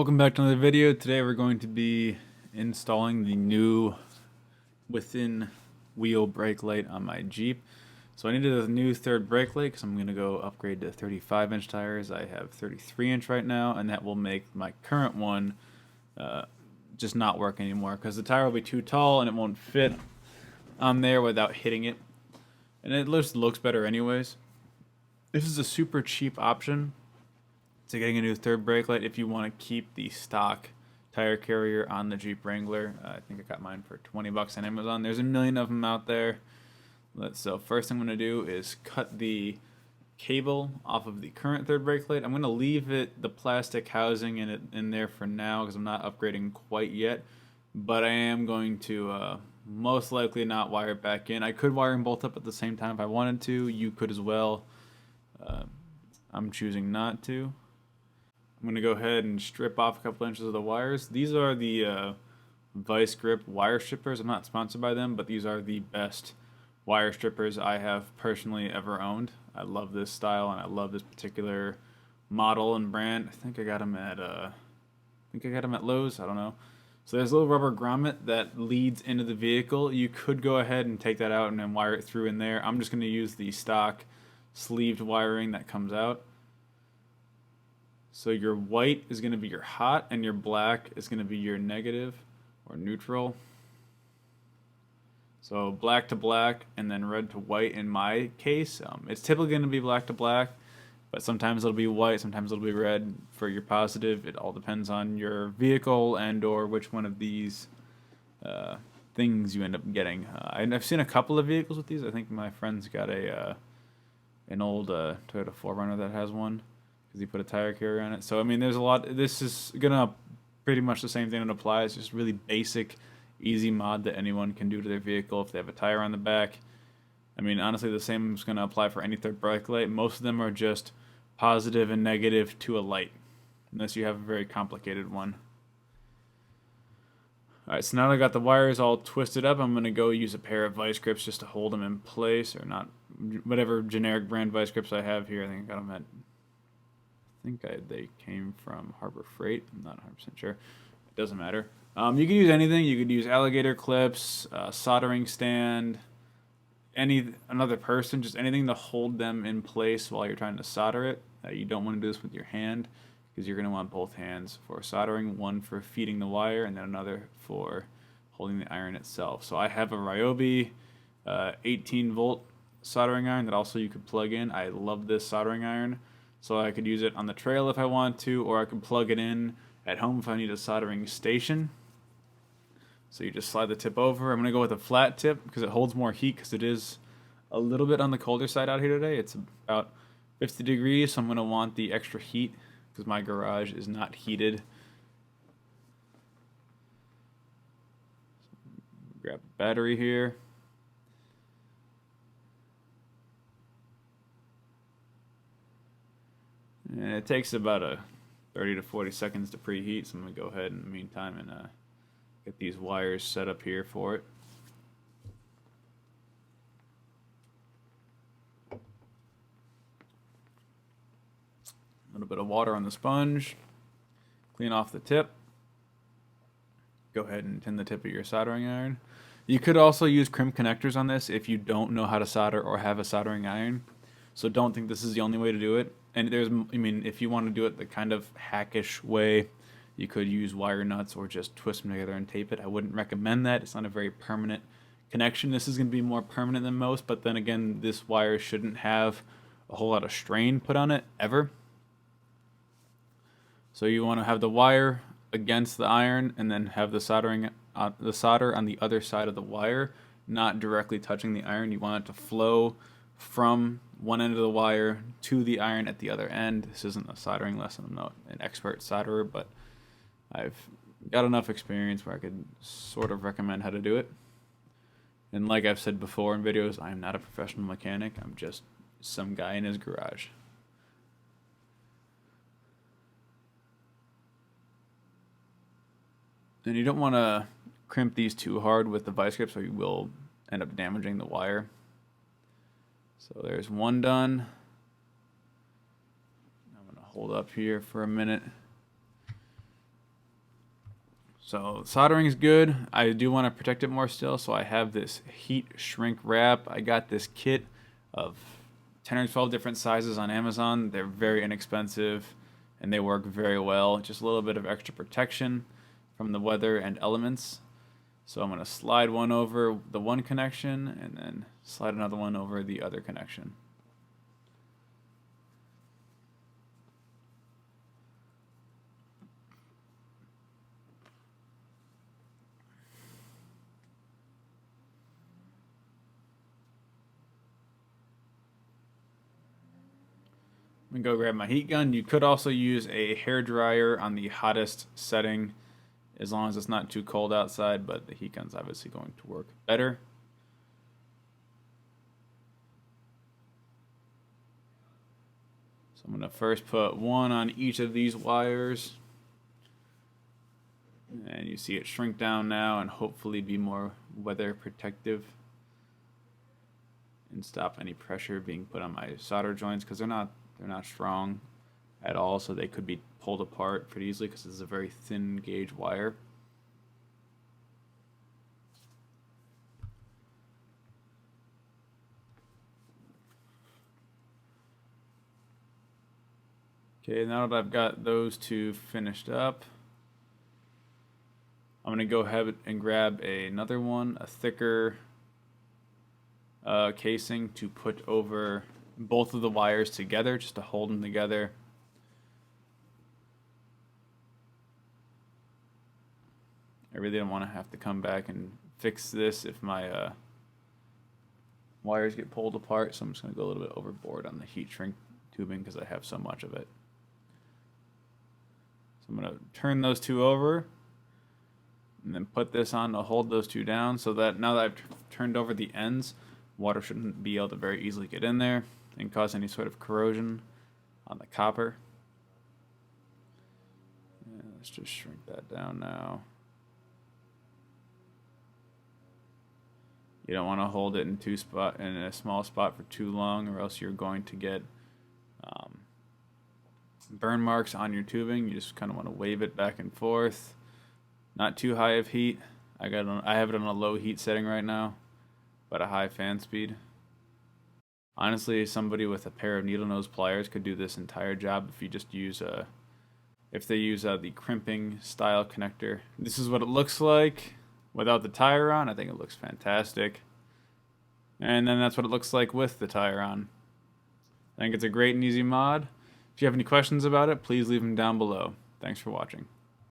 Welcome back to another video. Today we're going to be installing the new within wheel brake light on my Jeep. So I needed a new third brake light because I'm going to go upgrade to 35-inch tires. I have 33-inch right now, and that will make my current one just not work anymore because the tire will be too tall and it won't fit on there without hitting it. And it just looks better anyways. This is a super cheap option to getting a new third brake light if you want to keep the stock tire carrier on the Jeep Wrangler. I think I got mine for 20 bucks on Amazon. There's a million of them out there. So first thing I'm going to do is cut the cable off of the current third brake light. I'm going to leave the plastic housing in there for now because I'm not upgrading quite yet. But I am going to most likely not wire it back in. I could wire them both up at the same time if I wanted to. You could as well. I'm choosing not to. I'm going to go ahead and strip off a couple inches of the wires. These are the Vice Grip wire strippers. I'm not sponsored by them, but these are the best wire strippers I have personally ever owned. I love this style and I love this particular model and brand. I think I got them at Lowe's. I don't know. So there's a little rubber grommet that leads into the vehicle. You could go ahead and take that out and then wire it through in there. I'm just going to use the stock sleeved wiring that comes out. So your white is going to be your hot and your black is going to be your negative or neutral. So black to black and then red to white in my case. It's typically going to be black to black, but sometimes it'll be white, sometimes it'll be red for your positive. It all depends on your vehicle and or which one of these things you end up getting. I've seen a couple of vehicles with these. I think my friend's got an old Toyota 4Runner that has one, because he put a tire carrier on it. So, I mean, there's a lot. This is going to pretty much the same thing that applies. Just really basic, easy mod that anyone can do to their vehicle if they have a tire on the back. I mean, honestly, the same is going to apply for any third brake light. Most of them are just positive and negative to a light, unless you have a very complicated one. All right, so now that I got the wires all twisted up, I'm going to go use a pair of vice grips just to hold them in place, or not, whatever generic brand vice grips I have here. I think I got them at... they came from Harbor Freight. I'm not 100% sure. It doesn't matter. You could use anything. You could use alligator clips, soldering stand, another person, just anything to hold them in place while you're trying to solder it. You don't want to do this with your hand because you're going to want both hands for soldering, one for feeding the wire and then another for holding the iron itself. So I have a Ryobi 18-volt soldering iron that also you could plug in. I love this soldering iron. So I could use it on the trail if I want to, or I could plug it in at home if I need a soldering station. So you just slide the tip over. I'm going to go with a flat tip because it holds more heat because it is a little bit on the colder side out here today. It's about 50 degrees, so I'm going to want the extra heat because my garage is not heated. Grab the battery here. And it takes about 30 to 40 seconds to preheat, so I'm going to go ahead in the meantime and get these wires set up here for it. A little bit of water on the sponge. Clean off the tip. Go ahead and tin the tip of your soldering iron. You could also use crimp connectors on this if you don't know how to solder or have a soldering iron. So don't think this is the only way to do it. And if you want to do it the kind of hackish way, you could use wire nuts or just twist them together and tape it. I wouldn't recommend that. It's not a very permanent connection. This is going to be more permanent than most, but then again, this wire shouldn't have a whole lot of strain put on it, ever. So you want to have the wire against the iron and then have the solder on the other side of the wire, not directly touching the iron. You want it to flow from one end of the wire to the iron at the other end. This isn't a soldering lesson. I'm not an expert solderer, but I've got enough experience where I could sort of recommend how to do it. And like I've said before in videos, I am not a professional mechanic. I'm just some guy in his garage. And you don't want to crimp these too hard with the vice grips or you will end up damaging the wire. So there's one done. I'm going to hold up here for a minute. So soldering is good. I do want to protect it more still, so I have this heat shrink wrap. I got this kit of 10 or 12 different sizes on Amazon. They're very inexpensive and they work very well. Just a little bit of extra protection from the weather and elements. So I'm going to slide one over the one connection and then slide another one over the other connection. I'm gonna go grab my heat gun. You could also use a hair dryer on the hottest setting as long as it's not too cold outside, but the heat gun's obviously going to work better. So I'm gonna first put one on each of these wires. And you see it shrink down now and hopefully be more weather protective and stop any pressure being put on my solder joints because they're not strong at all, so they could be pulled apart pretty easily because this is a very thin gauge wire. Okay, now that I've got those two finished up, I'm going to go ahead and grab another one, a thicker casing to put over both of the wires together, just to hold them together. I really don't want to have to come back and fix this if my wires get pulled apart, so I'm just going to go a little bit overboard on the heat shrink tubing because I have so much of it. So I'm going to turn those two over and then put this on to hold those two down so that now that I've turned over the ends, water shouldn't be able to very easily get in there and cause any sort of corrosion on the copper. Yeah, let's just shrink that down now. You don't want to hold it in a small spot for too long, or else you're going to get burn marks on your tubing. You just kind of want to wave it back and forth. Not too high of heat. I have it on a low heat setting right now, but a high fan speed. Honestly, somebody with a pair of needle nose pliers could do this entire job if you just use if they use the crimping style connector. This is what it looks like without the tire on. I think it looks fantastic. And then that's what it looks like with the tire on. I think it's a great and easy mod. If you have any questions about it, please leave them down below. Thanks for watching.